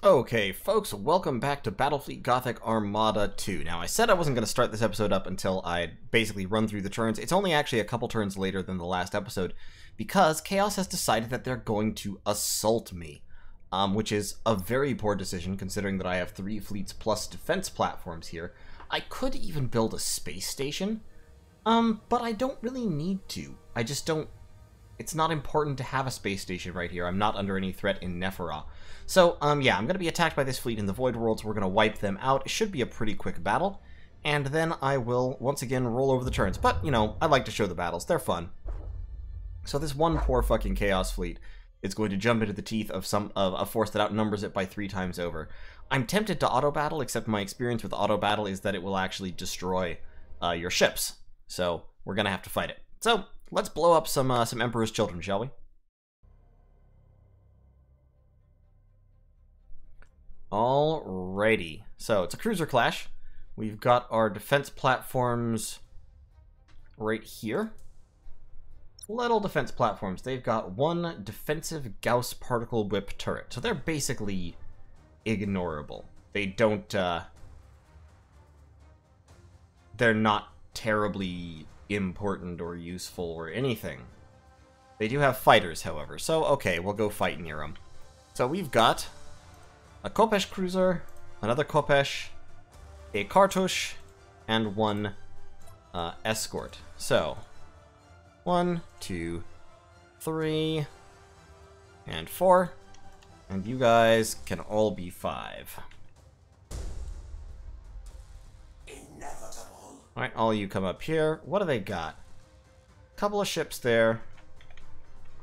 Okay, folks, welcome back to Battlefleet Gothic Armada 2. Now, I said I wasn't going to start this episode up until I'd basically run through the turns. It's only actually a couple turns later than the last episode, because Chaos has decided that they're going to assault me, which is a very poor decision, considering that I have 3 fleets plus defense platforms here. I could even build a space station, but I don't really need to. I just don't... It's not important to have a space station right here. I'm not under any threat in Necron. So, yeah, I'm going to be attacked by this fleet in the Void Worlds. We're going to wipe them out. It should be a pretty quick battle. And then I will, once again, roll over the turns. But, you know, I like to show the battles. They're fun. So this one poor fucking Chaos fleet is going to jump into the teeth of a force that outnumbers it by 3 times over. I'm tempted to auto-battle, except my experience with auto-battle is that it will actually destroy your ships. So, we're going to have to fight it. So, let's blow up some Emperor's Children, shall we? Alrighty. So, it's a cruiser clash. We've got our defense platforms right here. Little defense platforms. They've got 1 defensive Gauss particle whip turret. So they're basically ignorable. They don't, they're not terribly important or useful or anything. They do have fighters, however. So, okay, we'll go fight near them. So we've got a Khopesh cruiser, another Khopesh, a Cartouche, and 1 escort. So, 1, 2, 3, and 4. And you guys can all be 5. Alright, all you come up here. What do they got? Couple of ships there.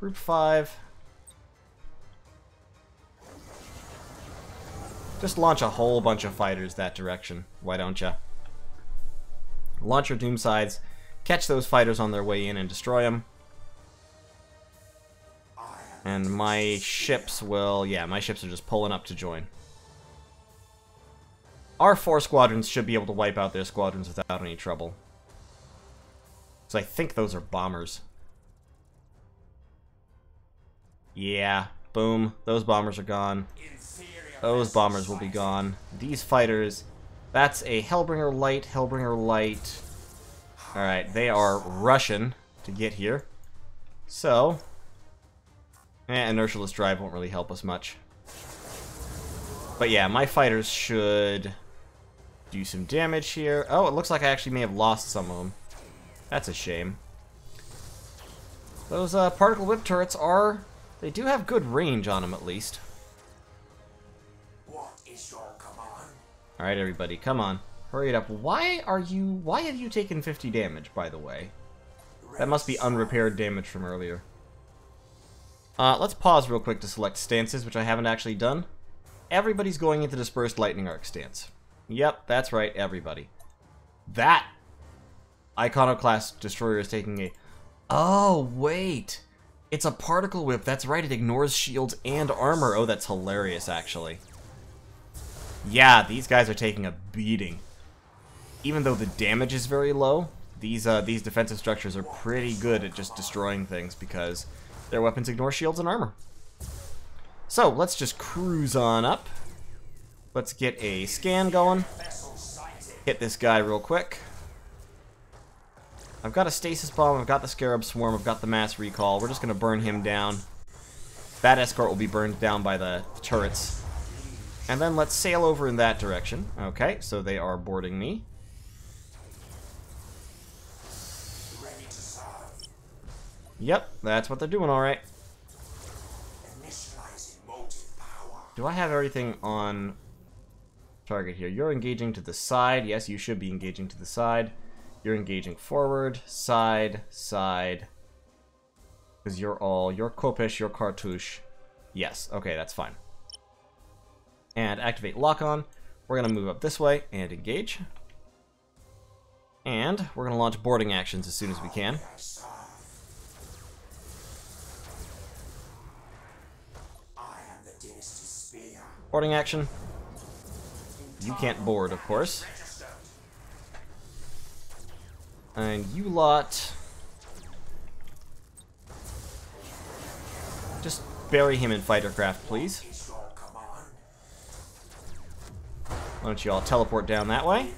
Group 5. Just launch a whole bunch of fighters that direction. Why don't ya? Launch your Doomsides. Catch those fighters on their way in and destroy them. And my ships will... Yeah, my ships are just pulling up to join. Our 4 squadrons should be able to wipe out their squadrons without any trouble. So I think those are bombers. Yeah, boom. Those bombers are gone. Those bombers will be gone. These fighters... That's a Hellbringer Light, Hellbringer Light... Alright, they are Russian to get here. So... inertialess drive won't really help us much. But yeah, my fighters should do some damage here. Oh, it looks like I actually may have lost some of them. That's a shame. Those particle whip turrets are... They do have good range on them, at least. What is your command? Alright, everybody, come on. Hurry it up. Why have you taken 50 damage, by the way? That must be unrepaired damage from earlier. Let's pause real quick to select stances, which I haven't actually done. Everybody's going into Dispersed Lightning Arc stance. Yep, that's right, everybody. That Iconoclast Destroyer is taking a... Oh, wait! It's a Particle Whip, that's right, it ignores shields and armor. Oh, that's hilarious, actually. Yeah, these guys are taking a beating. Even though the damage is very low, these defensive structures are pretty good at just destroying things because their weapons ignore shields and armor. So, let's just cruise on up. Let's get a scan going. Hit this guy real quick. I've got a Stasis Bomb, I've got the Scarab Swarm, I've got the Mass Recall. We're just going to burn him down. That escort will be burned down by the turrets. And then let's sail over in that direction. Okay, so they are boarding me. Yep, that's what they're doing, alright. Do I have everything on target here? You're engaging to the side. Yes, you should be engaging to the side. You're engaging forward, side, side. Because you're Khopesh, you're Cartouche. Yes, okay, that's fine. And activate lock-on. We're going to move up this way and engage. And we're going to launch boarding actions as soon as we can. Boarding action. You can't board, of course. And you lot... Just bury him in fighter craft, please. Why don't you all teleport down that way?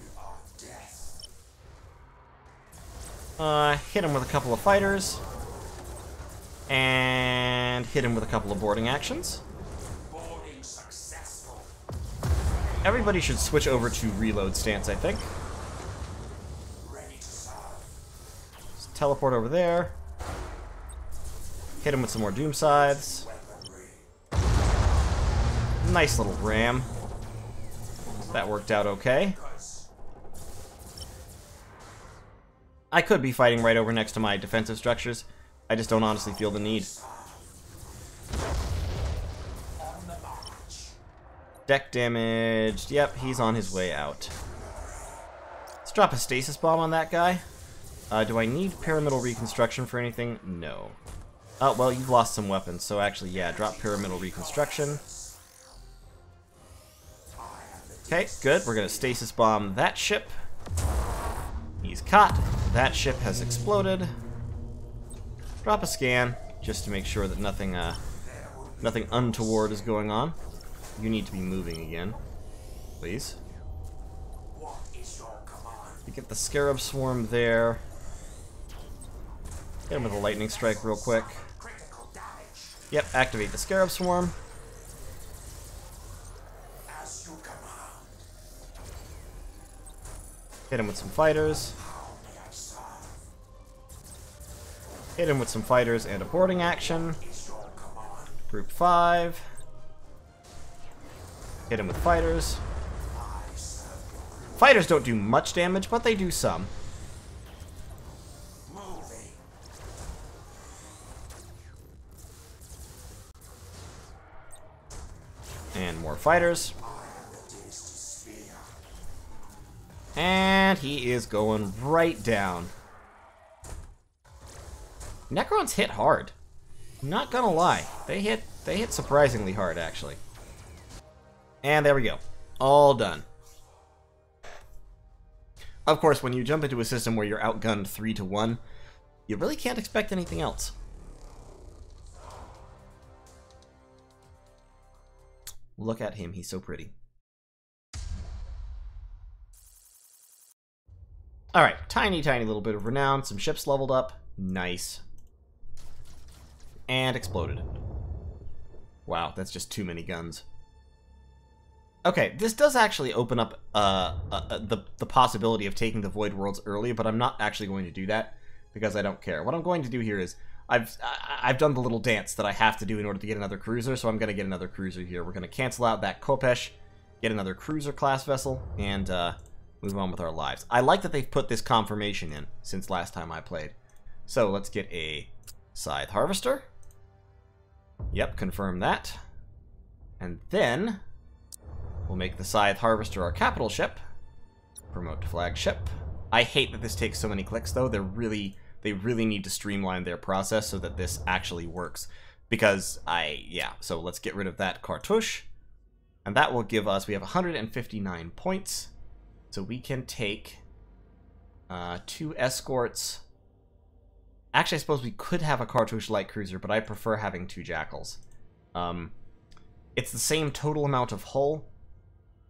Hit him with a couple of fighters. And hit him with a couple of boarding actions. Everybody should switch over to reload stance, I think. Just teleport over there. Hit him with some more doom scythes. Nice little ram. That worked out okay. I could be fighting right over next to my defensive structures. I just don't honestly feel the need. Deck damaged. Yep, he's on his way out. Let's drop a stasis bomb on that guy. Do I need pyramidal reconstruction for anything? No. Oh, well, you've lost some weapons, so actually, yeah, drop pyramidal reconstruction. Okay, good. We're going to stasis bomb that ship. He's caught. That ship has exploded. Drop a scan, just to make sure that nothing untoward is going on. You need to be moving again, please. You get the Scarab Swarm there. Hit him with a lightning strike real quick. Yep, activate the Scarab Swarm. Hit him with some fighters. Hit him with some fighters and a boarding action. Group 5. Hit him with fighters. Fighters don't do much damage, but they do some. And more fighters. And he is going right down. Necrons hit hard. Not gonna lie. They hit surprisingly hard, actually. And there we go. All done. Of course, when you jump into a system where you're outgunned 3-1, you really can't expect anything else. Look at him, he's so pretty. Alright, tiny little bit of renown, some ships leveled up. Nice. And exploded. Wow, that's just too many guns. Okay, this does actually open up the possibility of taking the Void Worlds early, but I'm not actually going to do that because I don't care. What I'm going to do here is I've done the little dance that I have to do in order to get another cruiser, so I'm going to get another cruiser here. We're going to cancel out that Kopesh, get another cruiser class vessel, and move on with our lives. I like that they've put this confirmation in since last time I played. So let's get a Scythe Harvester. Yep, confirm that. And then we'll make the Scythe Harvester our capital ship. Promote to flagship. I hate that this takes so many clicks, though. They really need to streamline their process so that this actually works. Because so let's get rid of that cartouche. And that will give us, we have 159 points. So we can take 2 escorts. Actually, I suppose we could have a cartouche light cruiser, but I prefer having 2 jackals. It's the same total amount of hull.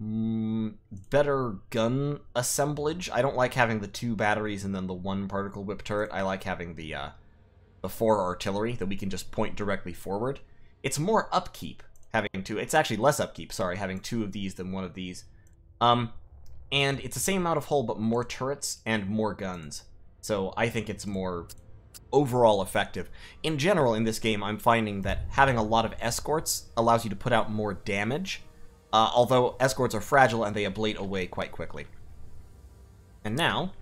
Better gun assemblage. I don't like having the 2 batteries and then the 1 particle whip turret. I like having the 4 artillery that we can just point directly forward. It's more upkeep having 2. It's actually less upkeep, sorry, having 2 of these than 1 of these. And it's the same amount of hull, but more turrets and more guns. So I think it's more overall effective. In general, in this game, I'm finding that having a lot of escorts allows you to put out more damage. Although escorts are fragile and they ablate away quite quickly. And now,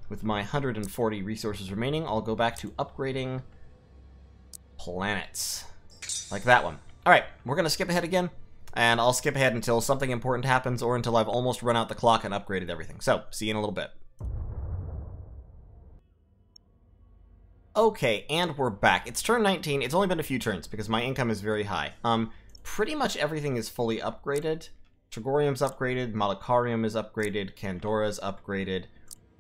with my 140 resources remaining, I'll go back to upgrading planets. Like that one. Alright, we're going to skip ahead again, and I'll skip ahead until something important happens or until I've almost run out the clock and upgraded everything. So, see you in a little bit. Okay, and we're back. It's turn 19. It's only been a few turns because my income is very high. Pretty much everything is fully upgraded. Trigorium's upgraded, Malakarium is upgraded, Candora's upgraded.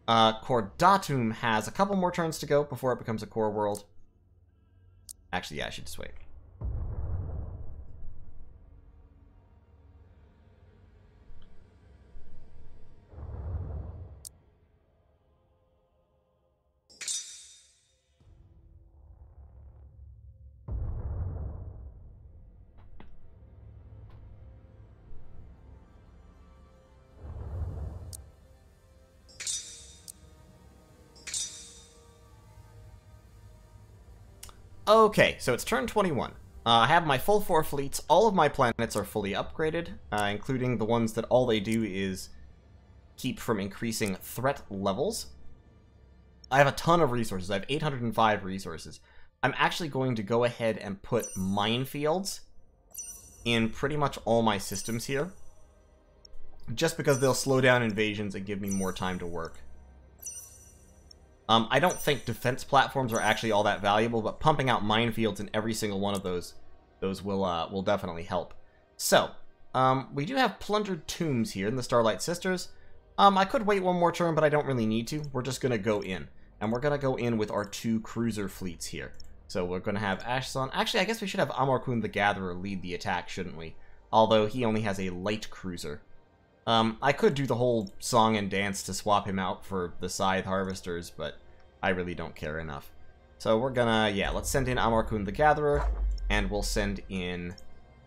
Cordatum has a couple more turns to go before it becomes a core world. Actually, yeah, I should just wait. Okay, so it's turn 21. I have my full 4 fleets. All of my planets are fully upgraded, including the ones that all they do is keep from increasing threat levels. I have a ton of resources. I have 805 resources. I'm actually going to go ahead and put minefields in pretty much all my systems here, just because they'll slow down invasions and give me more time to work. I don't think defense platforms are actually all that valuable, but pumping out minefields in every single one of those will definitely help. So, we do have plundered tombs here in the Starlight Sisters. I could wait one more turn, but I don't really need to. We're just going to go in. And we're going to go in with our 2 cruiser fleets here. So we're going to have Ashson. Actually, I guess we should have Amarkun the Gatherer lead the attack, shouldn't we? Although he only has a light cruiser. I could do the whole song and dance to swap him out for the Scythe Harvesters, but I really don't care enough. So we're gonna, yeah, let's send in Amarkun the Gatherer, and we'll send in,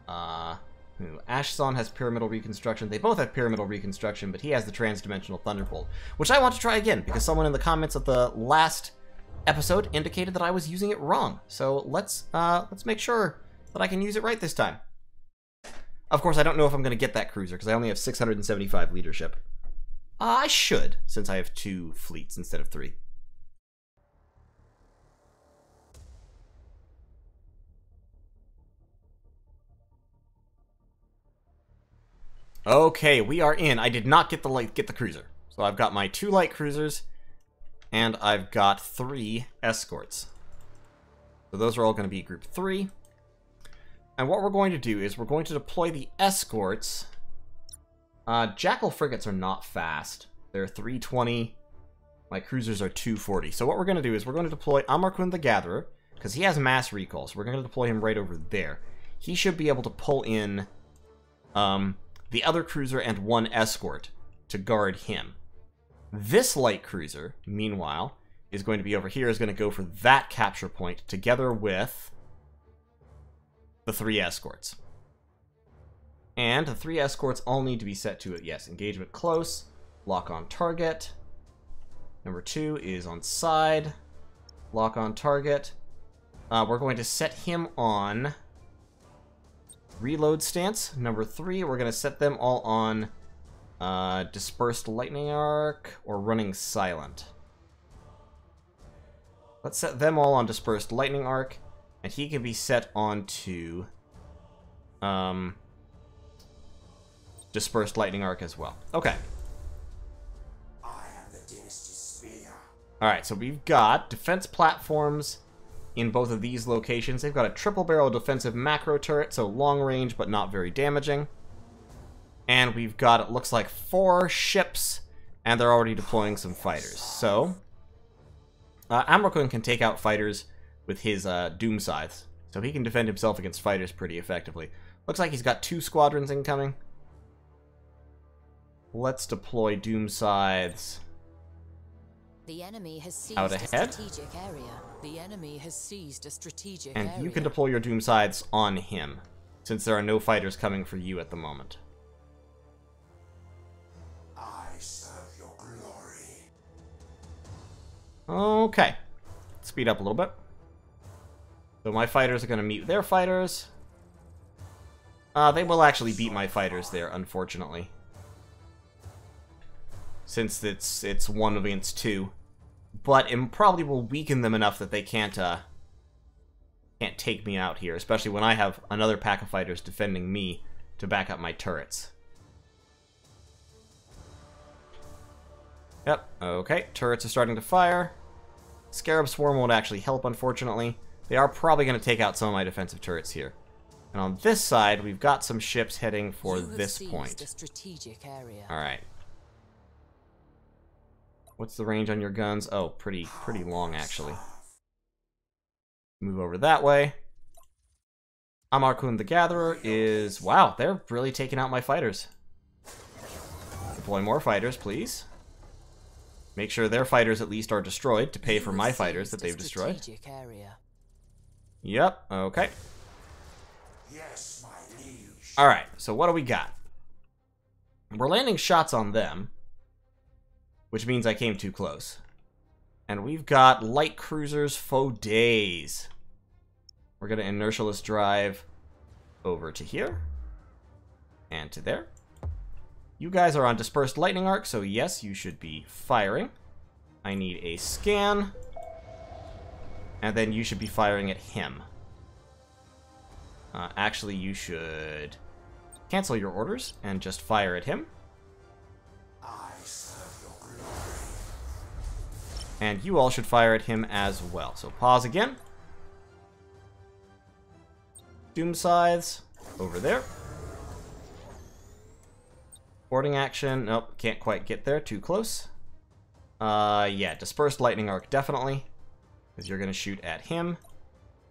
Ashson has Pyramidal Reconstruction. They both have Pyramidal Reconstruction, but he has the Transdimensional Thunderbolt, which I want to try again, because someone in the comments of the last episode indicated that I was using it wrong. So let's make sure that I can use it right this time. Of course, I don't know if I'm going to get that cruiser, because I only have 675 leadership. I should, since I have 2 fleets instead of 3. Okay, we are in. I did not get the cruiser. So I've got my 2 light cruisers, and I've got 3 escorts. So those are all going to be group 3. And what we're going to do is we're going to deploy the escorts. Jackal frigates are not fast. They're 320. My cruisers are 240. So what we're going to do is we're going to deploy Amarkun the Gatherer, because he has mass recall. So we're going to deploy him right over there. He should be able to pull in the other cruiser and 1 escort to guard him. This light cruiser, meanwhile, is going to be over here, is going to go for that capture point together with the 3 escorts. And the 3 escorts all need to be set to it. Yes, engagement close, lock on target. Number 2 is on side, lock on target. We're going to set him on reload stance. Number 3, we're going to set them all on dispersed lightning arc or running silent. Let's set them all on dispersed lightning arc, and he can be set on to dispersed lightning arc as well. Okay. Alright, so we've got defense platforms in both of these locations. They've got a triple barrel defensive macro turret, so long range but not very damaging. And we've got, it looks like, 4 ships, and they're already deploying some fighters. So, Amarkun can take out fighters with his Doom Scythes, so he can defend himself against fighters pretty effectively. Looks like he's got 2 squadrons incoming. Let's deploy Doom Scythes. The enemy has seized out ahead. A strategic area. The enemy has seized a strategic and area. You can deploy your Doom Scythes on him, since there are no fighters coming for you at the moment. I serve your glory. Okay. Speed up a little bit. So my fighters are going to meet their fighters. They will actually beat my fighters there, unfortunately. Since it's 1 against 2. But it probably will weaken them enough that they can't take me out here, especially when I have another pack of fighters defending me to back up my turrets. Yep, okay, turrets are starting to fire. Scarab Swarm won't actually help, unfortunately. They are probably going to take out some of my defensive turrets here. And on this side, we've got some ships heading for this point. Alright. What's the range on your guns? Oh, pretty long, actually. Move over that way. Amarkun the Gatherer is... Wow, they're really taking out my fighters. Deploy more fighters, please. Make sure their fighters at least are destroyed to pay for my fighters that they've destroyed. Yep, okay. Yes, my liege. Alright, so what do we got? We're landing shots on them, which means I came too close. And we've got light cruisers for days. We're going to inertialist drive over to here. And to there. You guys are on dispersed lightning arc, so yes, you should be firing. I need a scan. And then you should be firing at him. Actually, you should cancel your orders and just fire at him. I serve your glory. And you all should fire at him as well. So pause again. Doom Scythes over there. Boarding action. Nope, can't quite get there. Too close. Yeah, dispersed lightning arc definitely. Because you're going to shoot at him.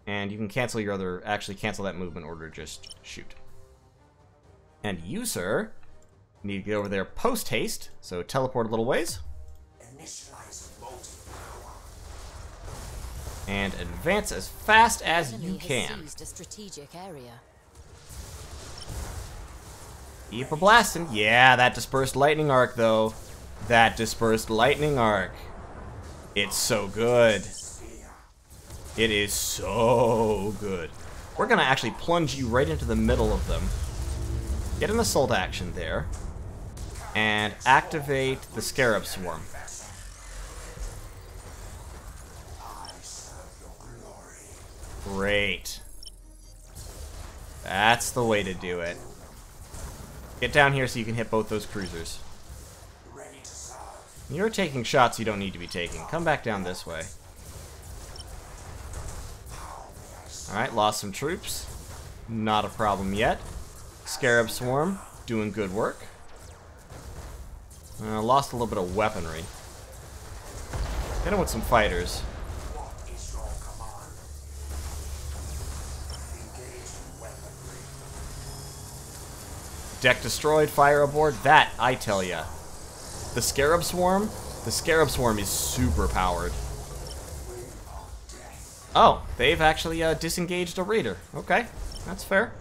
And you can cancel your other... Actually, cancel that movement order. Just shoot. And you, sir, need to get over there post-haste. So teleport a little ways. Initialize multi-power. And advance as fast as you can. Has seized a strategic area. Keep a blasting. Yeah, that dispersed lightning arc, though. That dispersed lightning arc. It's so good. It is so good. We're going to actually plunge you right into the middle of them. Get an assault action there. And activate the Scarab Swarm. Great. That's the way to do it. Get down here so you can hit both those cruisers. You're taking shots you don't need to be taking. Come back down this way. Alright, lost some troops. Not a problem yet. Scarab Swarm, doing good work. Lost a little bit of weaponry. Hit him with some fighters. Deck destroyed, fire aboard. That, I tell ya. The Scarab Swarm is super powered. Oh, they've actually disengaged a raider. Okay, that's fair.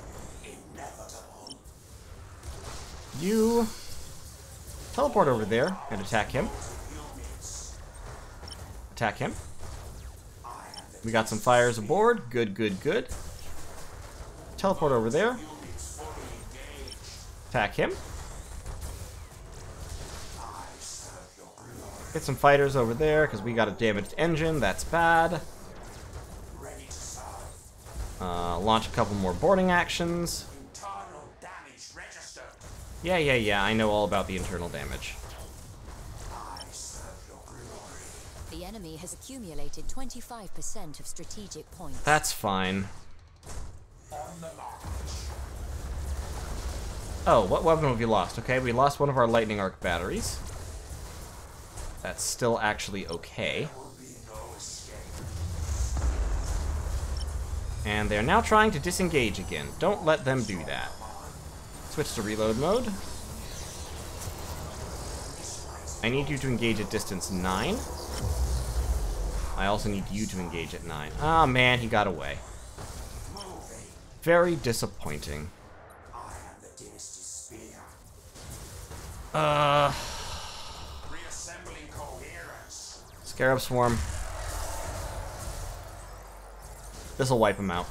You teleport over there and attack him. Attack him. We got some fires aboard. Good, good, good. Teleport over there. Attack him. Get some fighters over there, because we got a damaged engine. That's bad. Launch a couple more boarding actions. Yeah, I know all about the internal damage. The enemy has accumulated 25% of strategic points. That's fine. Oh, what weapon have we lost? Okay, we lost one of our lightning arc batteries. That's still actually okay. And they're now trying to disengage again. Don't let them do that. Switch to reload mode. I need you to engage at distance 9. I also need you to engage at 9. Ah, man, he got away. Very disappointing. Scarab Swarm. This'll wipe him out.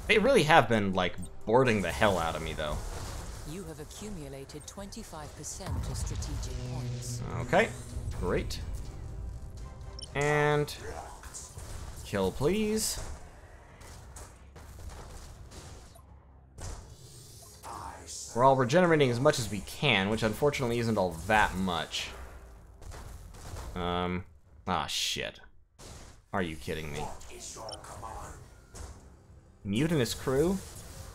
They really have been, like, boarding the hell out of me, though. You have accumulated 25% of strategic points. Okay, great. And kill, please. We're all regenerating as much as we can, which unfortunately isn't all that much. Ah, shit. Are you kidding me? Mutinous crew?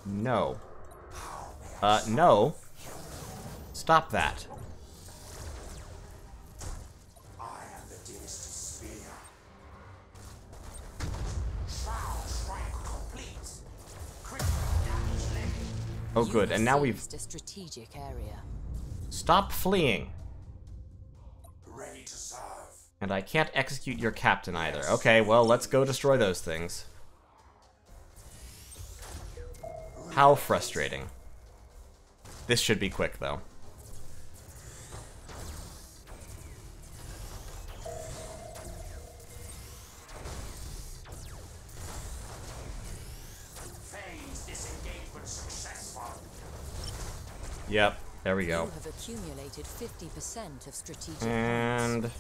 No. No. Stop that. Oh, good. And now we've... a strategic area. Stop fleeing. Ready to serve. And I can't execute your captain either. Okay, well, let's go destroy those things. How frustrating. This should be quick, though. Disengagement successful. Yep, there we go. You have accumulated 50% of strategic And points.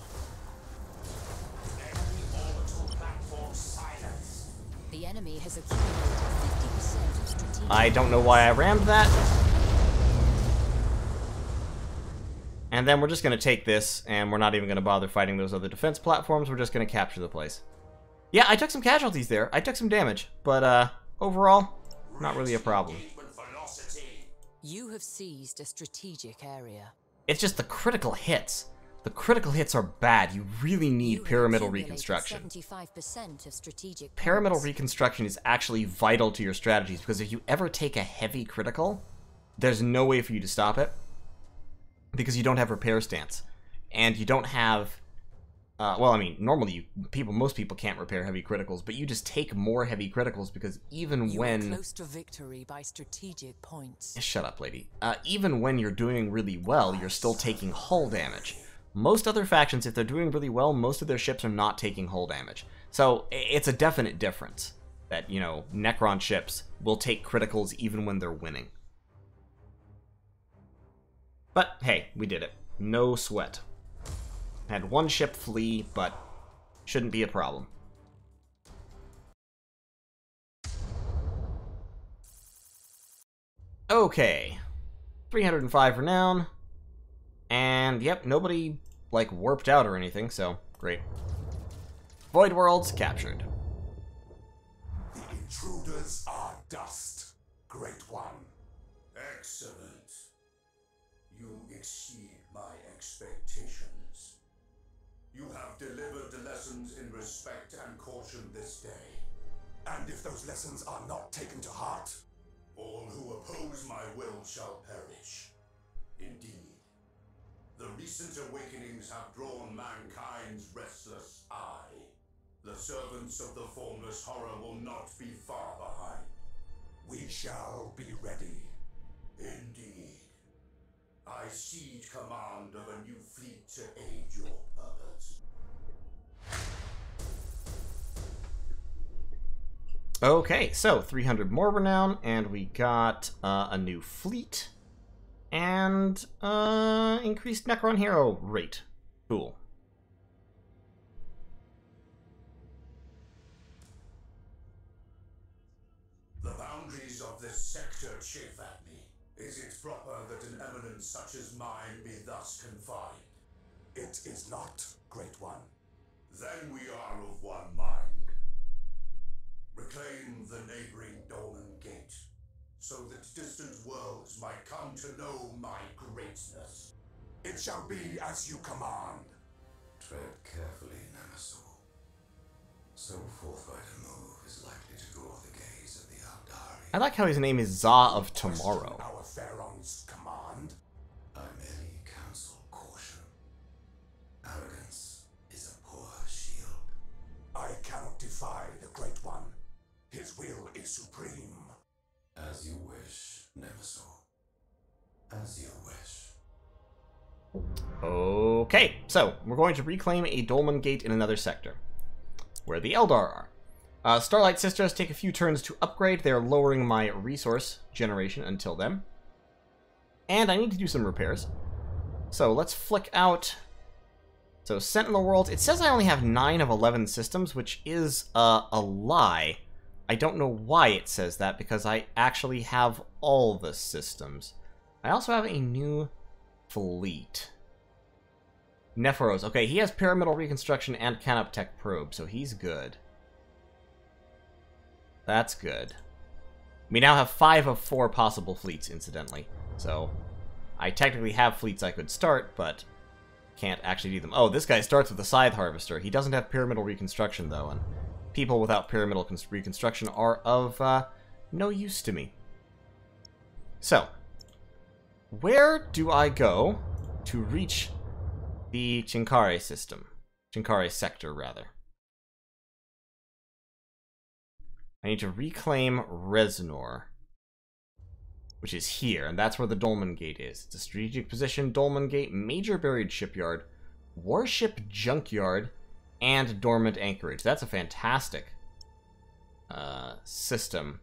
Enemy orbital platform silence. The enemy has accumulated 50% of strategic I don't know why I rammed that. And then we're just going to take this, and we're not even going to bother fighting those other defense platforms. We're just going to capture the place. Yeah, I took some casualties there. I took some damage. But overall, not really a problem. Engagement velocity. You have seized a strategic area. It's just the critical hits. The critical hits are bad. You really need You have pyramidal accumulated reconstruction. 75% of strategic Pyramidal points. reconstruction is actually vital to your strategies, because if you ever take a heavy critical, there's no way for you to stop it, because you don't have repair stance, and you don't have, well, I mean, normally most people can't repair heavy criticals, but you just take more heavy criticals, because even You when... are close to victory by strategic points. Shut up, lady. Even when you're doing really well, you're still taking hull damage. Most other factions, if they're doing really well, most of their ships are not taking hull damage. So it's a definite difference that, you know, Necron ships will take criticals even when they're winning. But hey, we did it. No sweat. Had one ship flee, but shouldn't be a problem. Okay. 305 renown. And, yep, nobody, like, warped out or anything, so great. Void Worlds captured. The intruders are dust. Great one. Excellent. You exceed my expectations. You have delivered the lessons in respect and caution this day. And if those lessons are not taken to heart, All who oppose my will shall perish. Indeed. The recent awakenings have drawn mankind's restless eye. The servants of the formless horror will not be far behind. we shall be ready. Indeed. I cede command of a new fleet to aid your purpose. Okay, so 300 more renown, and we got a new fleet, and increased Necron hero rate. Cool. The boundaries of this sector chafe at me. Is it proper that an eminence such as mine be thus confined? It is not, Great One. Then we are of one mind. Reclaim the neighboring Dolmen Gate, so that distant worlds might come to know my greatness. It shall be as you command. Tread carefully, Nemesis. So forthright a move is likely to draw the gaze of the Aldari. I like how his name is Za of Tomorrow. Question our Pharaoh's command. I merely counsel caution. Arrogance is a poor shield. I cannot defy the Great One. His will is supreme. As you wish, Nemesis. As you wish. Okay, so we're going to reclaim a Dolmen Gate in another sector, where the Eldar are. Starlight Sisters take a few turns to upgrade. They're lowering my resource generation until then. And I need to do some repairs. So let's flick out. So Sentinel Worlds, it says I only have 9 of 11 systems, which is a lie. I don't know why it says that, because I actually have all the systems. I also have a new fleet. Nephoros. Okay, he has Pyramidal Reconstruction and Canoptech Probe, so he's good. That's good. We now have 5 of 4 possible fleets, incidentally. So, I technically have fleets I could start, but can't actually do them. Oh, this guy starts with a Scythe Harvester. He doesn't have Pyramidal Reconstruction, though, and people without Pyramidal Reconstruction are of no use to me. So, where do I go to reach the Chinkare system? Chinkare sector, rather. I need to reclaim Reznor, which is here, and that's where the Dolmen Gate is. It's a strategic position, Dolmen Gate, major buried shipyard, warship junkyard, and dormant anchorage. That's a fantastic system.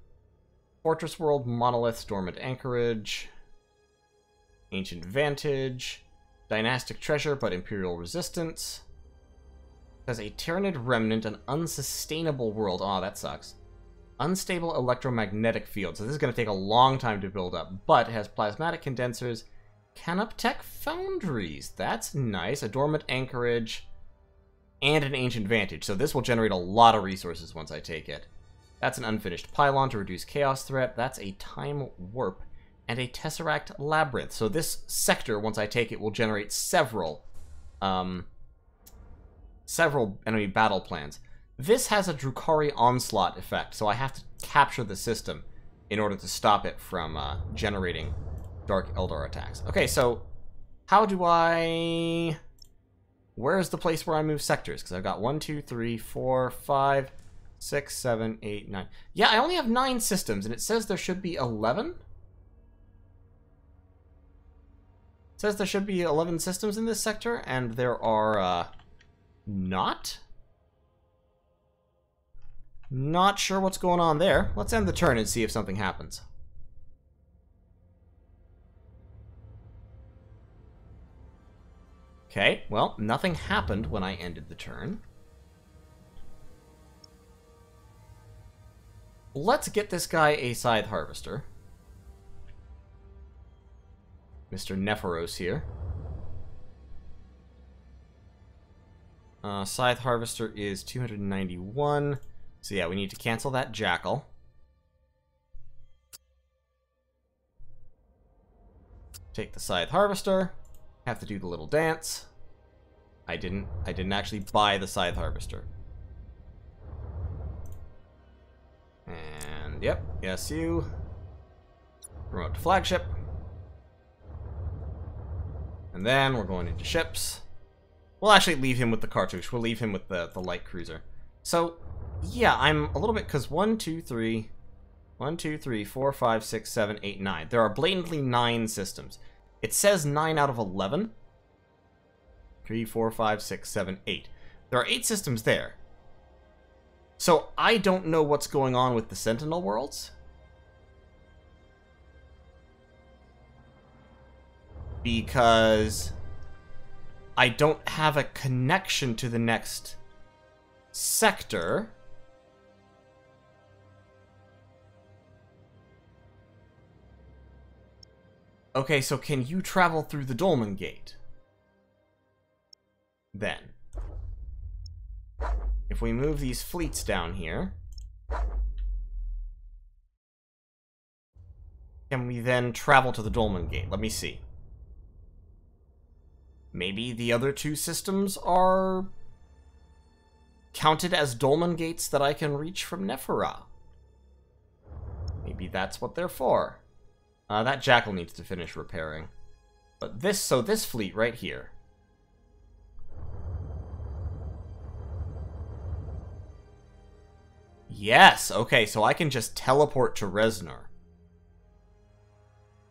Fortress World, Monolith, Dormant Anchorage, Ancient Vantage, Dynastic Treasure, but Imperial Resistance. Has a Tyranid Remnant, an unsustainable world. Oh, that sucks. Unstable electromagnetic field. So this is going to take a long time to build up, but it has plasmatic condensers, Canoptech Foundries. That's nice. A Dormant Anchorage, and an Ancient Vantage. So this will generate a lot of resources once I take it. That's an Unfinished Pylon to reduce chaos threat. That's a Time Warp and a Tesseract Labyrinth. So this sector, once I take it, will generate several enemy battle plans. This has a Drukhari Onslaught effect, so I have to capture the system in order to stop it from generating Dark Eldar attacks. Okay, so how do I... Where's the place where I move sectors? Because I've got 1, 2, 3, 4, 5, 6, 7, 8, 9. Yeah, I only have 9 systems, and it says there should be 11? It says there should be 11 systems in this sector, and there are, not? Not sure what's going on there. Let's end the turn and see if something happens. Okay, well, nothing happened when I ended the turn. Let's get this guy a Scythe Harvester. Mr. Nephoros here. Scythe Harvester is 291. So yeah, we need to cancel that Jackal. Take the Scythe Harvester. Have to do the little dance. I didn't actually buy the Scythe Harvester. And yep, yes you. Promote to flagship. And then we're going into ships. We'll actually leave him with the Cartouche. We'll leave him with the light cruiser. So, yeah, I'm a little bit... Because 1, 2, 3... 1, 2, 3, 4, 5, 6, 7, 8, 9. There are blatantly 9 systems. It says 9 out of 11. 3, 4, 5, 6, 7, 8. There are 8 systems there. So, I don't know what's going on with the Sentinel worlds. Because I don't have a connection to the next sector. Okay, so can you travel through the Dolmen Gate? Then. If we move these fleets down here, can we then travel to the Dolmen Gate? Let me see. Maybe the other 2 systems are counted as Dolmen Gates that I can reach from Nephara. Maybe that's what they're for. That Jackal needs to finish repairing. But this fleet right here. Yes, okay, so I can just teleport to Reznor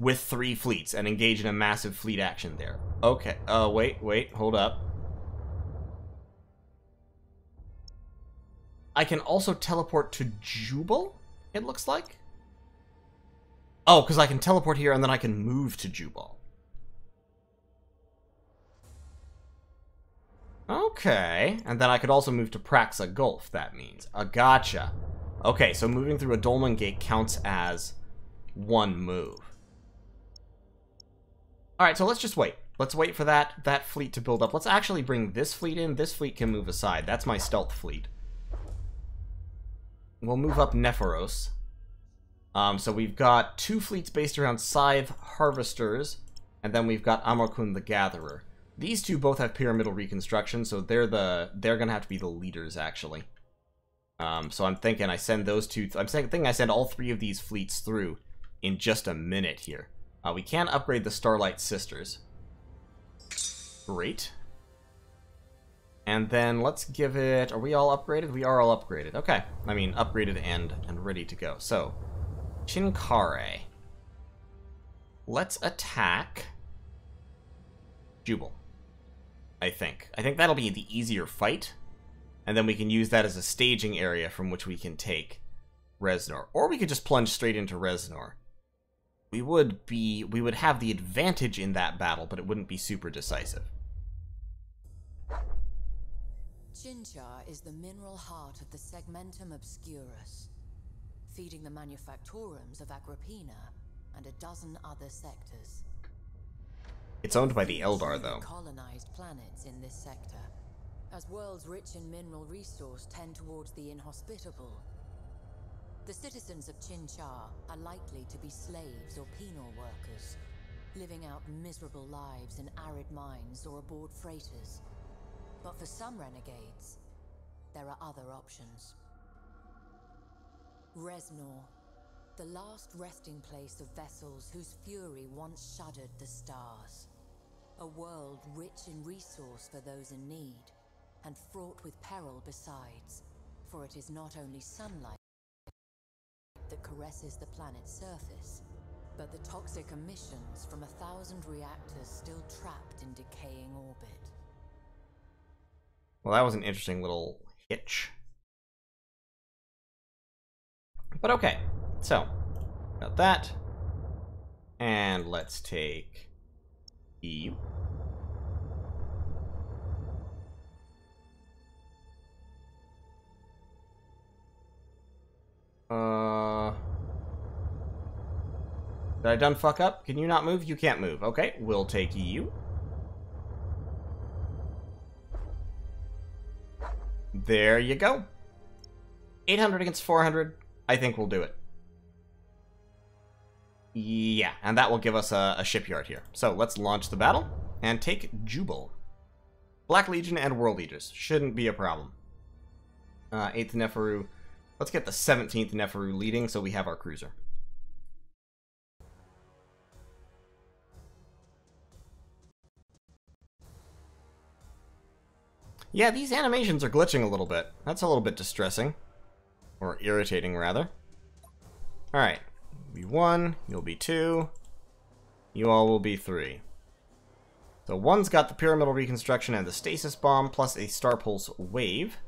with 3 fleets and engage in a massive fleet action there. Okay, wait, hold up. I can also teleport to Jubal, it looks like? Oh, because I can teleport here and then I can move to Jubal. Okay, and then I could also move to Praxa Gulf, that means. Gotcha. Okay, so moving through a Dolmen Gate counts as 1 move. Alright, so let's just wait. Let's wait for that fleet to build up. Let's actually bring this fleet in. This fleet can move aside. That's my stealth fleet. We'll move up Nephoros. So we've got 2 fleets based around Scythe Harvesters, and then we've got Amarkun the Gatherer. These 2 both have pyramidal reconstruction, so they're gonna have to be the leaders, actually. So I'm thinking I send those 2... I'm thinking I send all 3 of these fleets through in just a minute here. We can upgrade the Starlight Sisters. Great. And then let's give it... Are we all upgraded? We are all upgraded. Okay. I mean, upgraded and ready to go. So, Chinkare. Let's attack Jubal. I think. I think that'll be the easier fight. And then we can use that as a staging area from which we can take Reznor. Or we could just plunge straight into Reznor. We would have the advantage in that battle, but it wouldn't be super decisive. Chinchar is the mineral heart of the Segmentum Obscurus, feeding the manufactorums of Agrippina and a dozen other sectors. It's owned by the Eldar, though. Colonized planets in this sector, as worlds rich in mineral resource tend towards the inhospitable. The citizens of Chinchar are likely to be slaves or penal workers, living out miserable lives in arid mines or aboard freighters. But for some renegades, there are other options. Reznor, the last resting place of vessels whose fury once shuddered the stars. A world rich in resource for those in need, and fraught with peril besides, for it is not only sunlight that caresses the planet's surface, but the toxic emissions from 1,000 reactors still trapped in decaying orbit. Well, that was an interesting little hitch. But okay, so, got that. And let's take EU. Did I done fuck up? Can you not move? You can't move. Okay, we'll take EU. There you go. 800 against 400. I think we'll do it. Yeah, and that will give us a shipyard here. So let's launch the battle and take Jubal. Black Legion and World Eaters. Shouldn't be a problem. 8th Neferu. Let's get the 17th Neferu leading so we have our cruiser. Yeah, these animations are glitching a little bit. That's a little bit distressing. Or irritating, rather. Alright. Be 1, you'll be 2. You all will be 3. So 1's got the Pyramidal Reconstruction and the Stasis Bomb, plus a Star Pulse Wave.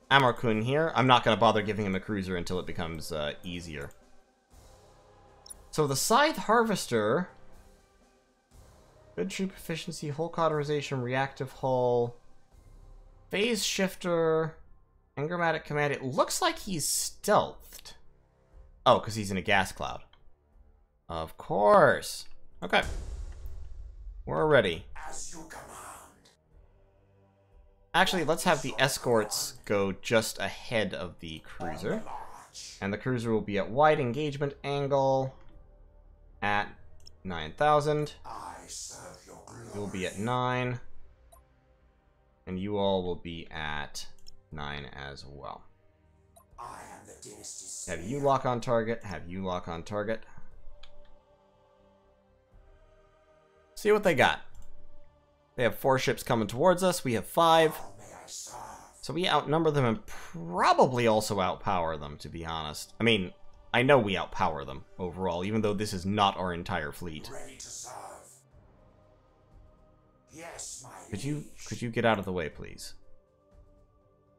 Amarkun here. I'm not going to bother giving him a cruiser until it becomes easier. So the Scythe Harvester... Good troop efficiency, hull cauterization, reactive hull... Phase Shifter, Engrammatic Command. It looks like he's stealthed. Oh, because he's in a gas cloud. Of course. Okay. We're ready. As you command. Actually, let's have the escorts go just ahead of the cruiser. And the cruiser will be at wide engagement angle at 9,000. I serve your glory. You'll be at 9. And you all will be at 9 as well. I am the dynasty's Have you lock on target. Have you lock on target. See what they got. They have 4 ships coming towards us. We have 5. How may I serve? So we outnumber them and probably also outpower them, to be honest. I mean, I know we outpower them overall, even though this is not our entire fleet. Ready to serve. Yes, my Could you liege. get out of the way, please?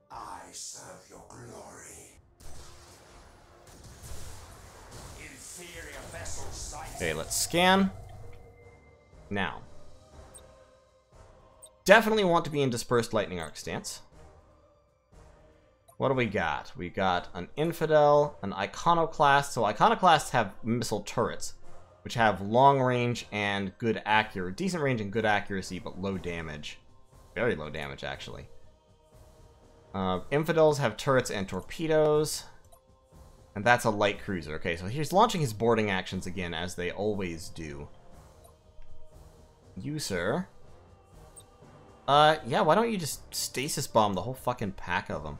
I serve your glory. Inferior vessel sighted. Okay, let's scan. Now. Definitely want to be in Dispersed Lightning Arc stance. What do we got? We got an Infidel, an Iconoclast. So Iconoclasts have missile turrets, which have long range and good accuracy. Decent range and good accuracy, but low damage. Very low damage, actually. Infidels have turrets and torpedoes. And that's a light cruiser. Okay, so he's launching his boarding actions again, as they always do. You, sir. Yeah, why don't you just stasis bomb the whole fucking pack of them?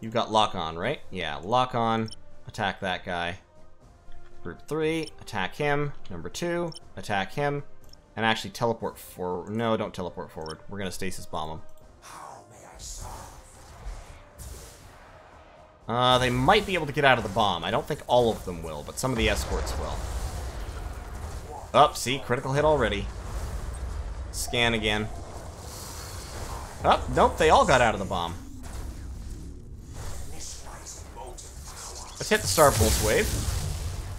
You've got lock on, right? Yeah, lock on. Attack that guy. Group 3, attack him. Number 2, attack him. And actually teleport forward. No, don't teleport forward. We're gonna stasis bomb him. How may I serve? They might be able to get out of the bomb. I don't think all of them will, but some of the escorts will. Oh, see? Critical hit already. Scan again. Oh, nope, they all got out of the bomb. Just hit the Star Pulse wave.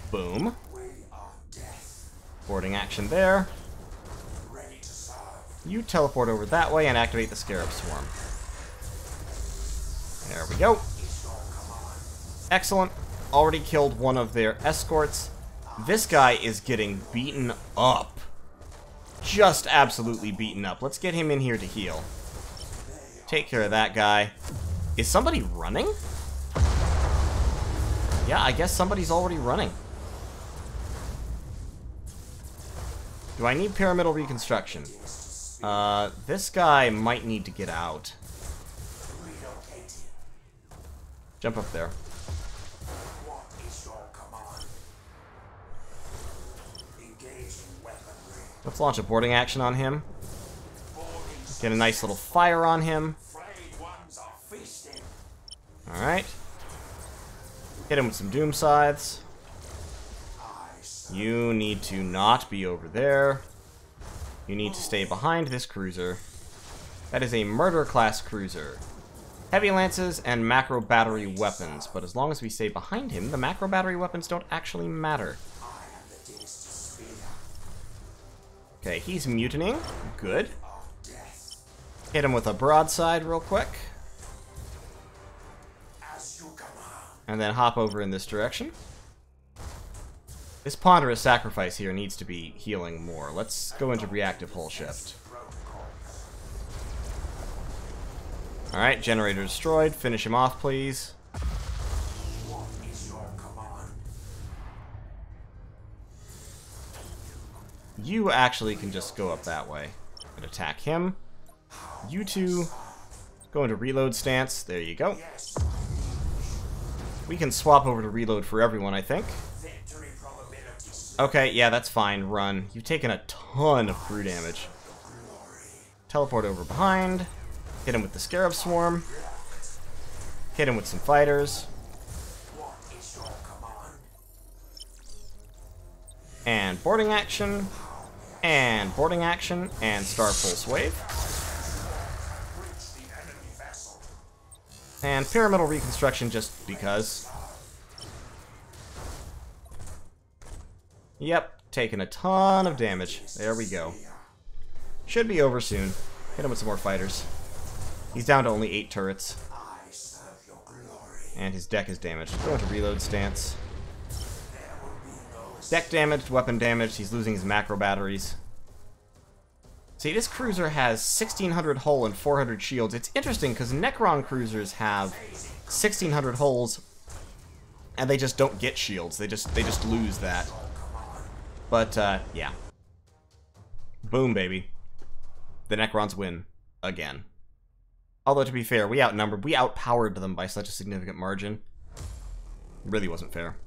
Boom. Boarding action there. You teleport over that way and activate the Scarab Swarm. There we go. Excellent. Already killed one of their escorts. This guy is getting beaten up. Just absolutely beaten up. Let's get him in here to heal. Take care of that guy. Is somebody running? Yeah, I guess somebody's already running. Do I need pyramidal reconstruction? This guy might need to get out. Jump up there. Let's launch a boarding action on him. Get a nice little fire on him. Alright. Hit him with some Doom Scythes. You need to not be over there. You need to stay behind this cruiser. That is a murder class cruiser. Heavy lances and macro battery weapons, but as long as we stay behind him, the macro battery weapons don't actually matter. Okay, he's mutinying. Good. Hit him with a broadside real quick. And then hop over in this direction. This ponderous sacrifice here needs to be healing more. Let's go into reactive hull shift. Alright, generator destroyed. Finish him off, please. You actually can just go up that way and attack him. You two go into reload stance. There you go. We can swap over to reload for everyone, I think. Okay, yeah, that's fine. Run. You've taken a ton of crew damage. Teleport over behind. Hit him with the Scarab Swarm. Hit him with some fighters. And boarding action. And boarding action. And Star Pulse Wave. And pyramidal reconstruction just because. Yep, taking a ton of damage. There we go. Should be over soon. Hit him with some more fighters. He's down to only 8 turrets. And his deck is damaged. Go into reload stance. Deck damaged, weapon damaged. He's losing his macro batteries. See, this cruiser has 1600 hull and 400 shields. It's interesting because Necron cruisers have 1600 hulls and they just don't get shields. They just lose that. But yeah. Boom, baby. The Necrons win again. Although to be fair, we outpowered them by such a significant margin. It really wasn't fair.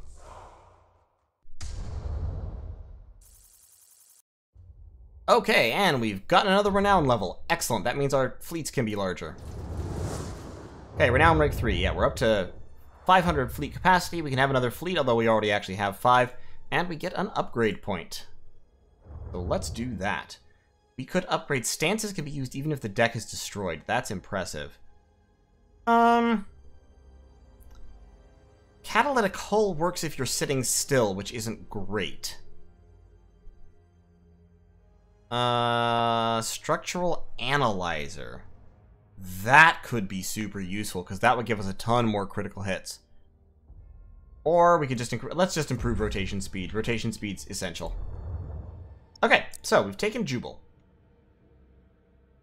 Okay, and we've gotten another renown level. Excellent. That means our fleets can be larger. Okay, renown rank 3. Yeah, we're up to 500 fleet capacity. We can have another fleet, although we already actually have 5. And we get an upgrade point. So let's do that. We could upgrade. Stances can be used even if the deck is destroyed. That's impressive. Catalytic hull works if you're sitting still, which isn't great. Structural analyzer. That could be super useful, because that would give us a ton more critical hits. Or we could just let's just improve rotation speed. Rotation speed's essential. Okay, so we've taken Jubal.